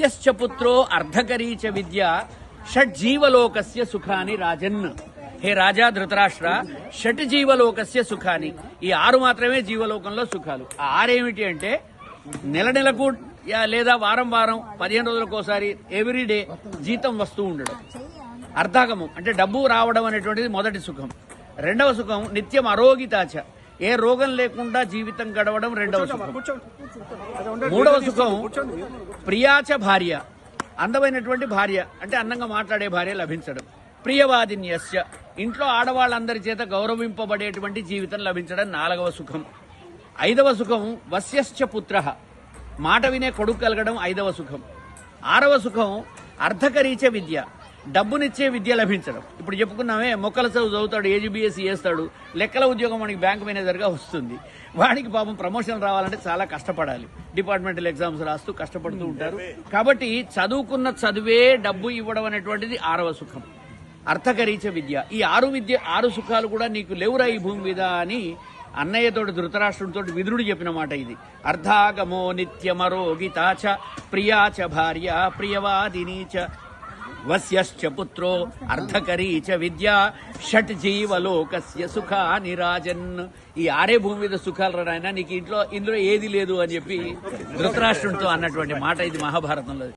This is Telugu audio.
వస్యశ్చ పుత్రో అర్ధకరీచ విద్య షడ్జీవలోకస్య సుఖాని రాజన్. హే రాజా ధృతరాష్ట్ర, షట్ జీవలోకస్య సుఖాని, ఈ 6 మాత్రమే జీవలోకంలో సుఖాలు. ఆ 6 ఏమిటి అంటే నెలకు లేదా వారం 15 రోజులకోసారి ఎవ్రీడే జీతం వస్తూ ఉండడం. అర్ధాగమం అంటే డబ్బు రావడం అనేటువంటిది మొదటి సుఖం. రెండవ సుఖం నిత్యం అరోగితాచ, ఏ రోగం లేకుండా జీవితం గడవడం రెండవ సుఖం. మూడవ సుఖం ప్రియాచ భార్య, అందమైనటువంటి భార్య అంటే అందంగా మాట్లాడే భార్య లభించడం. ప్రియవాదిన్యస్య, ఇంట్లో ఆడవాళ్ళందరి చేత గౌరవింపబడేటువంటి జీవితం లభించడం నాలుగవ సుఖం. ఐదవ సుఖం వస్యశ్చ పుత్ర, మాట వినే కొడుకు కలగడం ఐదవ సుఖం. ఆరవ సుఖం అర్ధకరీచ విద్య, డబ్బునిచ్చే విద్య లభించడం. ఇప్పుడు చెప్పుకున్నామే, మొక్కల చదువు చదువుతాడు, ఏజీబీఎస్సీ చేస్తాడు, లెక్కల ఉద్యోగం మనకి బ్యాంక్ మేనేజర్గా వస్తుంది. వాడికి పాపం ప్రమోషన్ రావాలంటే చాలా కష్టపడాలి, డిపార్ట్మెంటల్ ఎగ్జామ్స్ రాస్తూ కష్టపడుతూ ఉంటారు. కాబట్టి చదువుకున్న చదువే డబ్బు ఇవ్వడం అనేటువంటిది ఆరవ సుఖం, అర్థకరీచ విద్య. ఈ 6 సుఖాలు కూడా నీకు లేవురా ఈ భూమి మీద అని అన్నయ్యతోటి ధృతరాష్ట్రంతో విదురుడు చెప్పిన మాట ఇది. అర్ధాగమో నిత్యమరోగితాచ ప్రియాచ భార్య ప్రియవాదినీచ వస్యశ్చ పుత్రో అర్ధకరీచ విద్య షట్ జీవలోకస్య సుఖాని రాజన్. ఈ 6 భూమి మీద సుఖాలు రాయన, నీకు ఇందులో ఏది లేదు అని చెప్పి ధృతరాష్ట్రుడితో అన్నటువంటి మాట ఇది మహాభారతంలో.